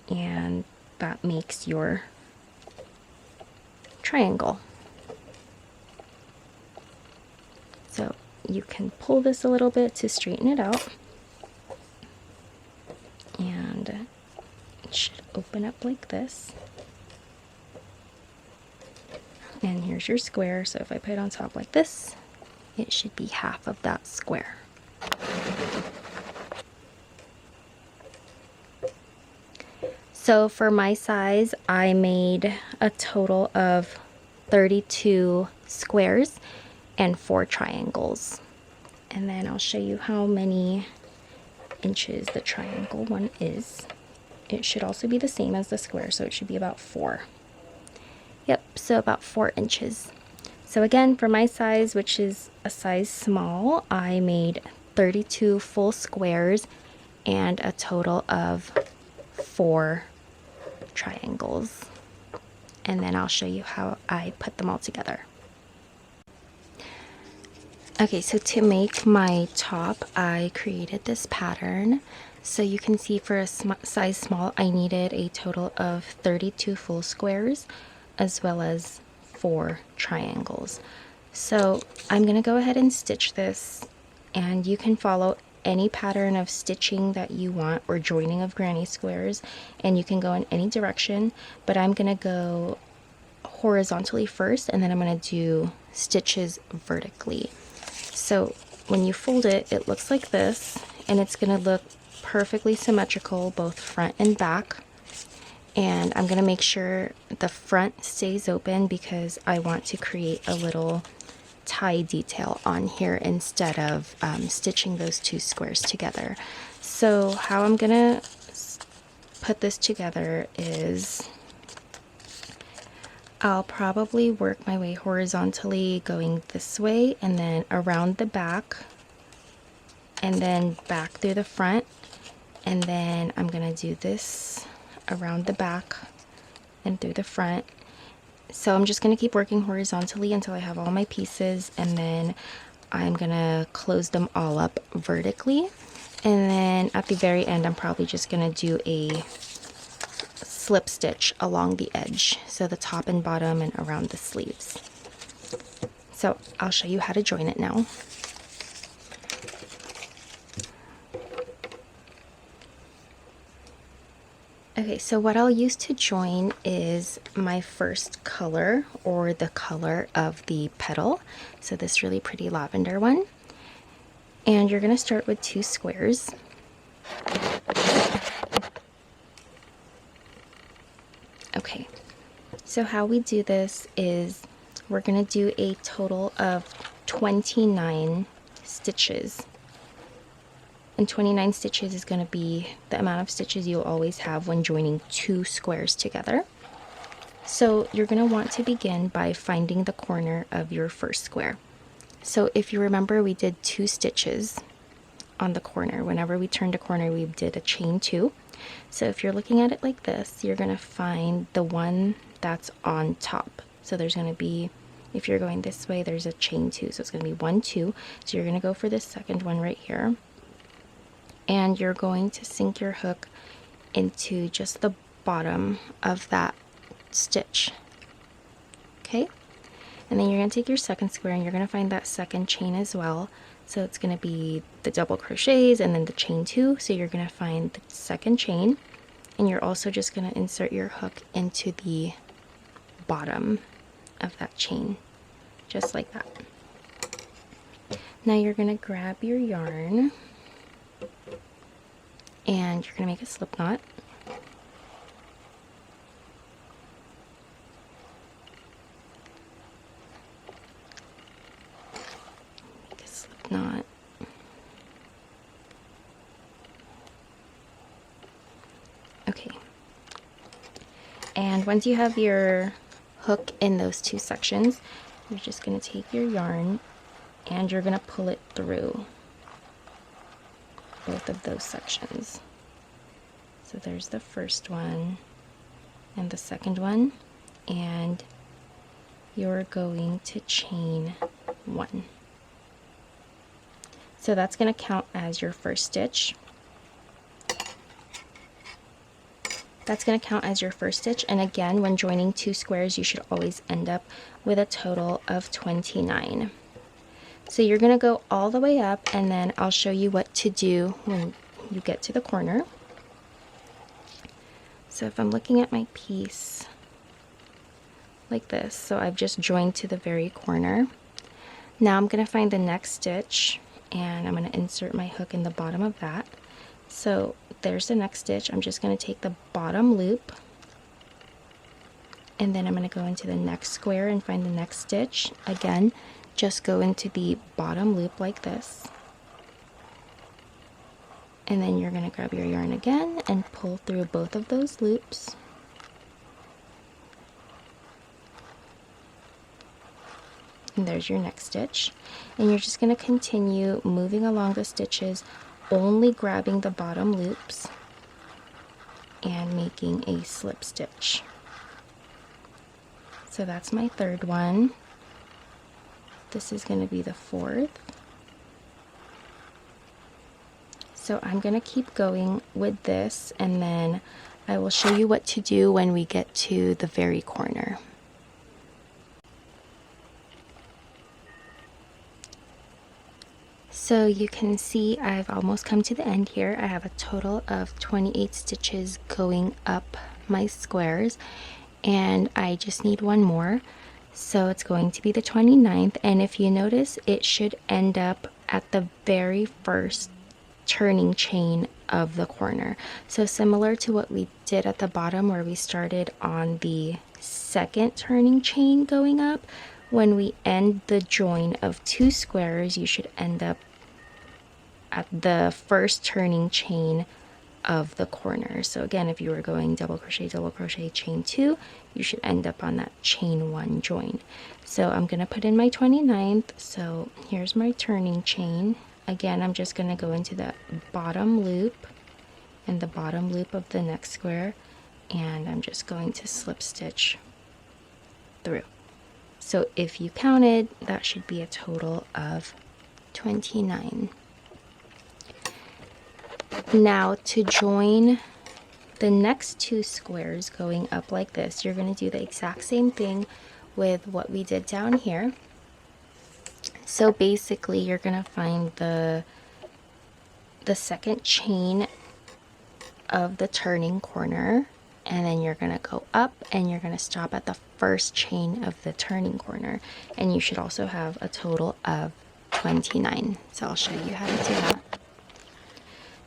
And that makes your triangle. So you can pull this a little bit to straighten it out. And it should open up like this. And here's your square. So if I put it on top like this, it should be half of that square. So for my size, I made a total of 32 squares and 4 triangles. And then I'll show you how many inches the triangle one is. It should also be the same as the square, so it should be about 4. Yep, so about 4 inches. So again, for my size, which is a size small, I made 32 full squares and a total of 4 triangles. And then I'll show you how I put them all together. Okay, so to make my top, I created this pattern. So you can see for a size small, I needed a total of 32 full squares as well as 4 triangles. So I'm going to go ahead and stitch this, and you can follow any pattern of stitching that you want or joining of granny squares, and you can go in any direction, but I'm going to go horizontally first, and then I'm going to do stitches vertically. So when you fold it, it looks like this, and it's going to look perfectly symmetrical both front and back. And I'm going to make sure the front stays open because I want to create a little tie detail on here instead of stitching those 2 squares together. So how I'm going to put this together is I'll probably work my way horizontally going this way and then around the back and then back through the front, and then I'm going to do this around the back and through the front. So I'm just going to keep working horizontally until I have all my pieces, and then I'm going to close them all up vertically. And then at the very end, I'm probably just going to do a slip stitch along the edge, so the top and bottom and around the sleeves. So I'll show you how to join it now. Okay, so what I'll use to join is my first color, or the color of the petal. So this really pretty lavender one. And you're going to start with 2 squares. Okay, so how we do this is we're going to do a total of 29 stitches. And 29 stitches is going to be the amount of stitches you'll always have when joining 2 squares together. So you're going to want to begin by finding the corner of your first square. So if you remember, we did 2 stitches on the corner. Whenever we turned a corner, we did a chain 2. So if you're looking at it like this, you're going to find the one that's on top. So there's going to be, if you're going this way, there's a chain 2. So it's going to be 1, 2. So you're going to go for this second one right here. And you're going to sink your hook into just the bottom of that stitch. Okay? And then you're going to take your second square and you're going to find that second chain as well. So it's going to be the double crochets and then the chain 2. So you're going to find the second chain, and you're also just going to insert your hook into the bottom of that chain, just like that. Now you're going to grab your yarn and you're going to make a slip knot. Make a slip knot. Okay. And once you have your hook in those 2 sections, you're just going to take your yarn and you're going to pull it through both of those sections. So there's the first one and the second one, and you're going to chain 1. So that's going to count as your first stitch. That's going to count as your first stitch, and again, when joining 2 squares, you should always end up with a total of 29. So you're going to go all the way up, and then I'll show you what to do when you get to the corner. So if I'm looking at my piece like this, so I've just joined to the very corner. Now I'm going to find the next stitch, and I'm going to insert my hook in the bottom of that. So there's the next stitch. I'm just going to take the bottom loop, and then I'm going to go into the next square and find the next stitch. Again, just go into the bottom loop like this, and then you're going to grab your yarn again and pull through both of those loops. And there's your next stitch, and you're just going to continue moving along the stitches, only grabbing the bottom loops and making a slip stitch. So that's my third one. This is going to be the fourth. So I'm going to keep going with this, and then I will show you what to do when we get to the very corner. So you can see I've almost come to the end here. I have a total of 28 stitches going up my squares, and I just need one more. So it's going to be the 29th, and if you notice, it should end up at the very first turning chain of the corner. So similar to what we did at the bottom where we started on the second turning chain going up, when we end the join of 2 squares, you should end up at the first turning chain of the corner. So again, if you were going double crochet, chain 2, you should end up on that chain 1 join. So I'm going to put in my 29th. So here's my turning chain. Again, I'm just going to go into the bottom loop and the bottom loop of the next square, and I'm just going to slip stitch through. So if you counted, that should be a total of 29. Now to join the next 2 squares going up like this, you're going to do the exact same thing with what we did down here. So basically you're going to find the second chain of the turning corner, and then you're going to go up and you're going to stop at the first chain of the turning corner, and you should also have a total of 29. So I'll show you how to do that.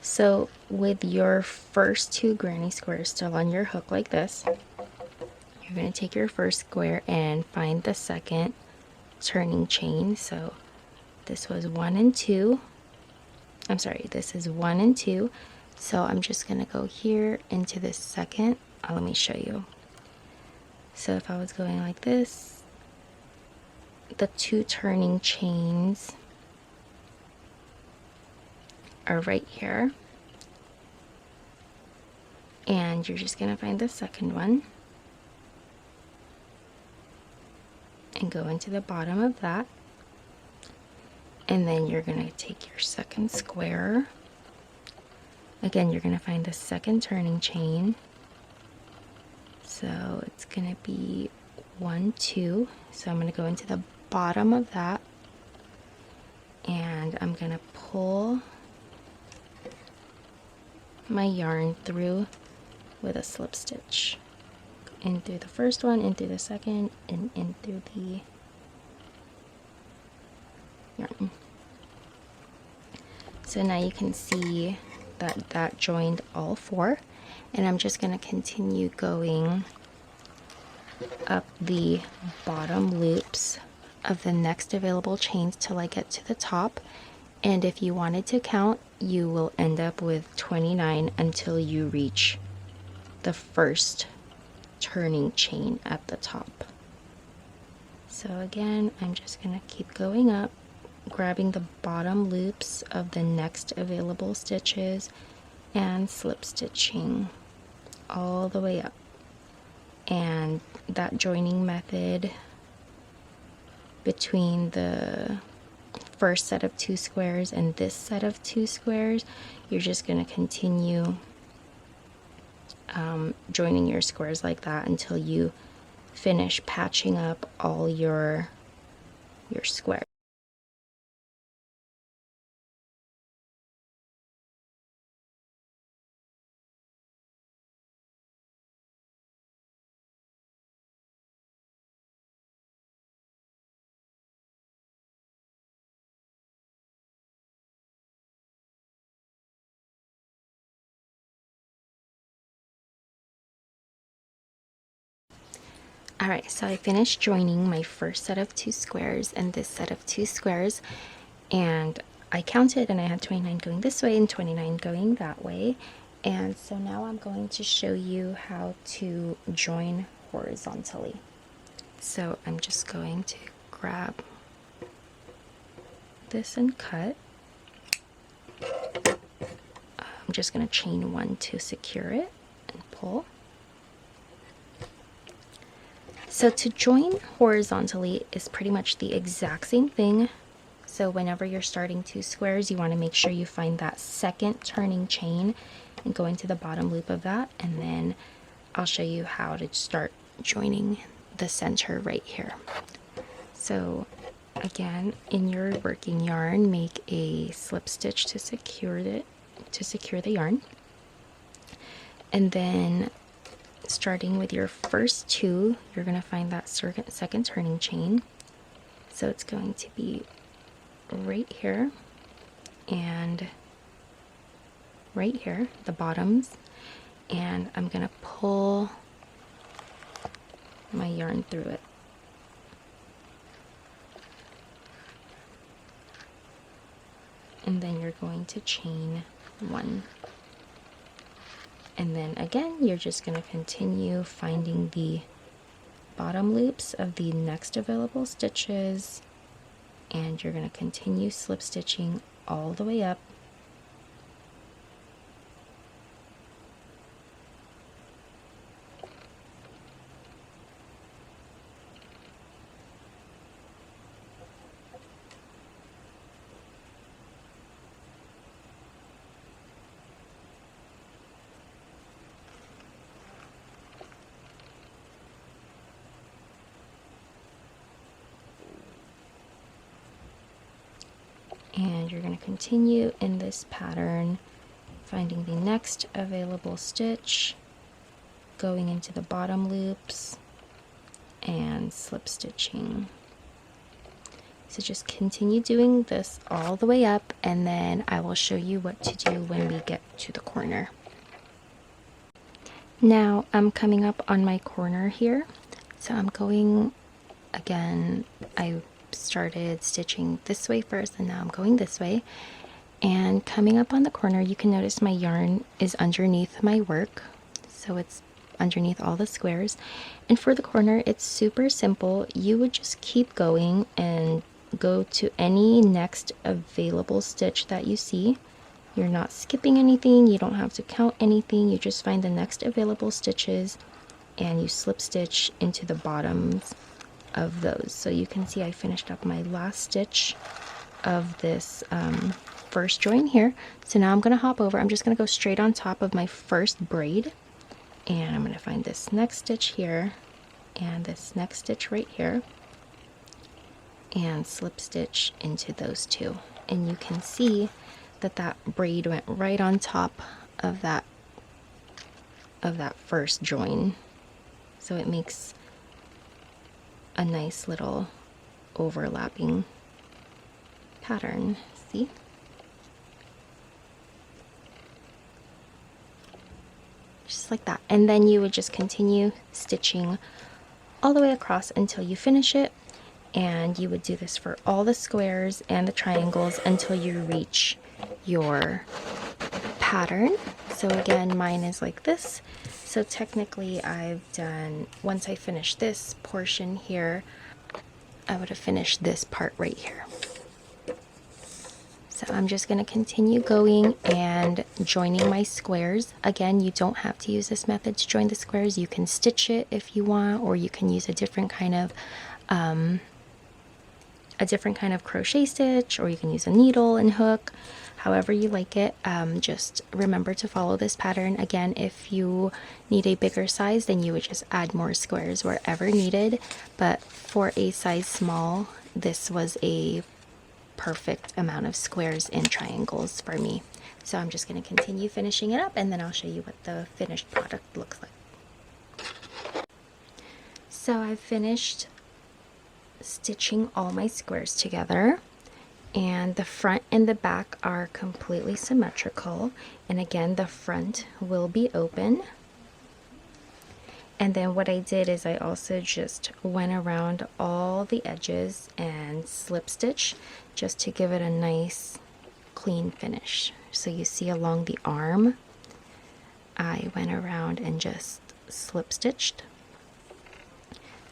So with your first 2 granny squares still on your hook like this, you're going to take your first square and find the second turning chain. So this was 1 and 2. I'm sorry, this is 1 and 2. So I'm just going to go here into this second. Let me show you. So if I was going like this, the 2 turning chains are right here, and you're just going to find the second one and go into the bottom of that, and then you're going to take your second square. Again, you're going to find the second turning chain, so it's going to be 1, 2. So I'm going to go into the bottom of that, and I'm going to pull my yarn through with a slip stitch in through the first one, in through the second, and in through the yarn. So now you can see that joined all 4, and I'm just going to continue going up the bottom loops of the next available chains till I get to the top. And if you wanted to count, you will end up with 29 until you reach the first turning chain at the top. So again, I'm just going to keep going up, grabbing the bottom loops of the next available stitches, and slip stitching all the way up. And that joining method between the first set of 2 squares and this set of 2 squares, you're just going to continue joining your squares like that until you finish patching up all your squares. Alright, so I finished joining my first set of 2 squares and this set of 2 squares, and I counted and I had 29 going this way and 29 going that way. And so now I'm going to show you how to join horizontally. So I'm just going to grab this and cut. I'm just going to chain 1 to secure it and pull. So to join horizontally is pretty much the exact same thing. So whenever you're starting 2 squares, you want to make sure you find that second turning chain and go into the bottom loop of that, and then I'll show you how to start joining the center right here. So again, in your working yarn, make a slip stitch to secure the yarn, and then starting with your first 2, you're going to find that second turning chain. So it's going to be right here and right here, the bottoms, and I'm going to pull my yarn through it. And then you're going to chain 1. And then again, you're just going to continue finding the bottom loops of the next available stitches, and you're going to continue slip stitching all the way up. And you're going to continue in this pattern, finding the next available stitch, going into the bottom loops, and slip stitching. So just continue doing this all the way up, and then I will show you what to do when we get to the corner. Now I'm coming up on my corner here, so I'm going again. I started stitching this way first, and now I'm going this way, and coming up on the corner, you can notice my yarn is underneath my work, so it's underneath all the squares. And for the corner, it's super simple. You would just keep going and go to any next available stitch that you see. You're not skipping anything, you don't have to count anything, you just find the next available stitches and you slip stitch into the bottoms of those. So you can see I finished up my last stitch of this first join here. So now I'm going to hop over. I'm just going to go straight on top of my first braid, and I'm going to find this next stitch here and this next stitch right here and slip stitch into those 2. And you can see that that braid went right on top of that first join, so it makes a nice little overlapping pattern. See? Just like that. And then you would just continue stitching all the way across until you finish it, and you would do this for all the squares and the triangles until you reach your pattern. So again, mine is like this. So technically I've done, once I finish this portion here, I would have finished this part right here. So I'm just going to continue going and joining my squares. Again, you don't have to use this method to join the squares. You can stitch it if you want, or you can use a different kind of crochet stitch, or you can use a needle and hook, however you like it. Just remember to follow this pattern. Again, if you need a bigger size, then you would just add more squares wherever needed, but for a size small, this was a perfect amount of squares and triangles for me. So I'm just going to continue finishing it up, and then I'll show you what the finished product looks like. So I've finished stitching all my squares together, and the front and the back are completely symmetrical, and again the front will be open. And then what I did is I also just went around all the edges and slip stitch just to give it a nice clean finish. So you see along the arm, I went around and just slip stitched,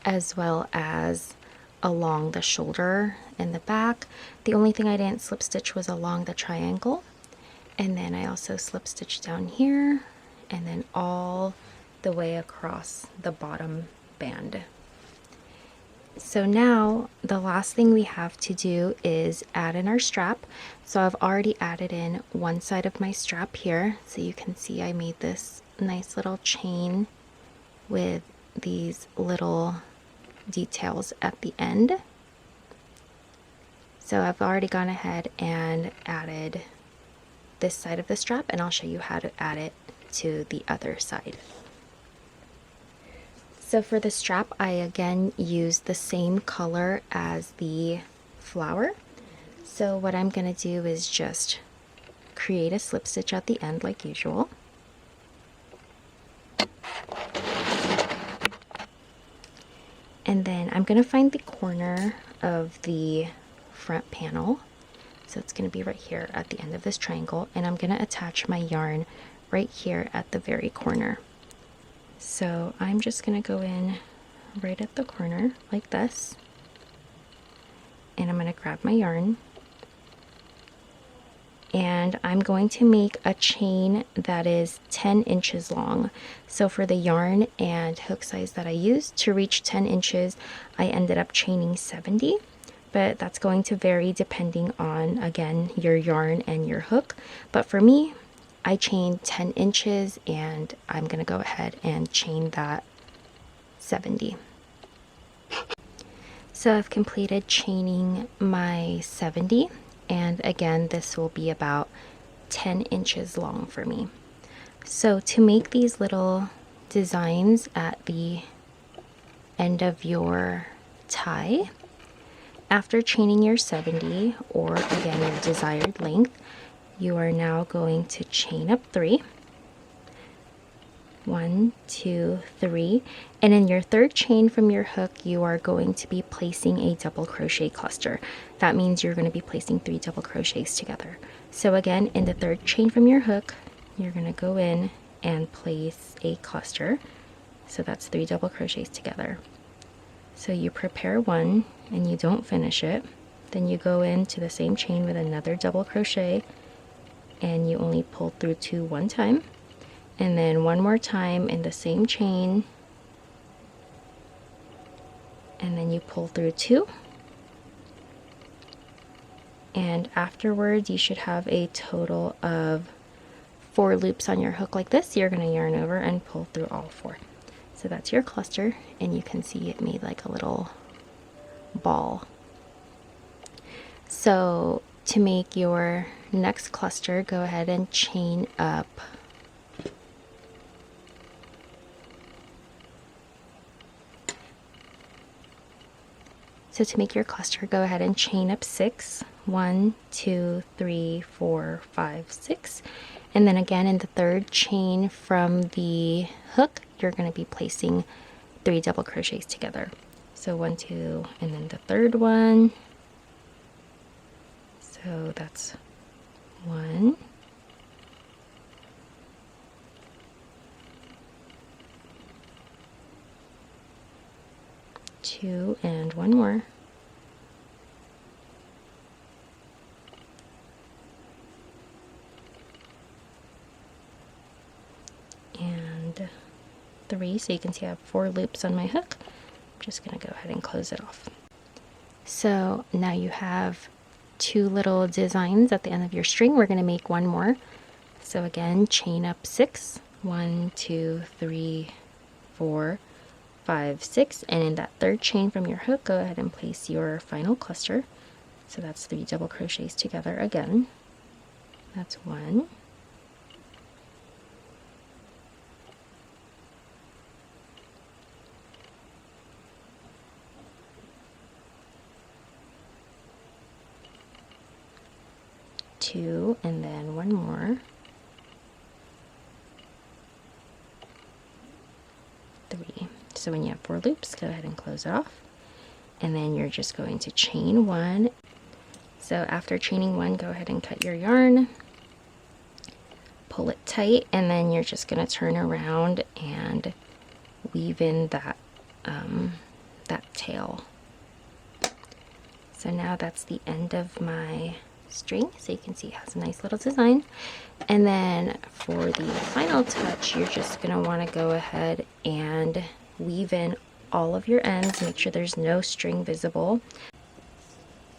as well as along the shoulder and the back. The only thing I didn't slip stitch was along the triangle, and then I also slip stitched down here and then all the way across the bottom band. So now the last thing we have to do is add in our strap. So I've already added in one side of my strap here, so you can see I made this nice little chain with these little details at the end. So I've already gone ahead and added this side of the strap, and I'll show you how to add it to the other side. So for the strap, I again used the same color as the flower. So what I'm going to do is just create a slip stitch at the end like usual. And then I'm going to find the corner of the front panel. So it's going to be right here at the end of this triangle, and I'm going to attach my yarn right here at the very corner. So I'm just going to go in right at the corner like this, and I'm going to grab my yarn, and I'm going to make a chain that is 10 inches long. So for the yarn and hook size that I used to reach 10 inches, I ended up chaining 70, but that's going to vary depending on, again, your yarn and your hook. But for me, I chained 10 inches, and I'm going to go ahead and chain that 70. So I've completed chaining my 70, and again, this will be about 10 inches long for me. So to make these little designs at the end of your tie, after chaining your 70, or again your desired length, you are now going to chain up 3. 1, 2, 3, and in your third chain from your hook, you are going to be placing a double crochet cluster. That means you're going to be placing 3 double crochets together. So again, in the third chain from your hook, you're going to go in and place a cluster. So that's 3 double crochets together. So you prepare one and you don't finish it, then you go into the same chain with another double crochet, and you only pull through 2 one time, and then one more time in the same chain, and then you pull through 2, and afterwards you should have a total of 4 loops on your hook like this. You're going to yarn over and pull through all 4. So that's your cluster, and you can see it made like a little ball. So to make your next cluster, go ahead and chain up to make your cluster, go ahead and chain up 6. 1, 2, 3, 4, 5, 6. And then again in the third chain from the hook, you're going to be placing 3 double crochets together. So 1, 2, and then the third one. So that's 1, 2, and one more. and 3. So you can see I have 4 loops on my hook. I'm just going to go ahead and close it off. So now you have 2 little designs at the end of your string. We're going to make one more. So again, chain up 6. 1, 2, 3, 4, 5, 6. And in that third chain from your hook, go ahead and place your final cluster. So that's 3 double crochets together again. That's 1. 2, and then 1 more. 3. So when you have 4 loops, go ahead and close it off. And then you're just going to chain 1. So after chaining 1, go ahead and cut your yarn. Pull it tight, and then you're just going to turn around and weave in that tail. So now that's the end of my string, so you can see it has a nice little design. And then for the final touch, you're just going to want to go ahead and weave in all of your ends, make sure there's no string visible.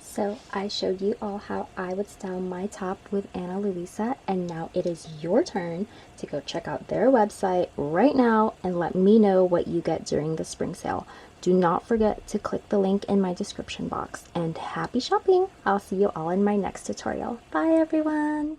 So I showed you all how I would style my top with Ana Luisa, and now it is your turn to go check out their website right now and let me know what you get during the spring sale. Do not forget to click the link in my description box, and happy shopping! I'll see you all in my next tutorial. Bye everyone!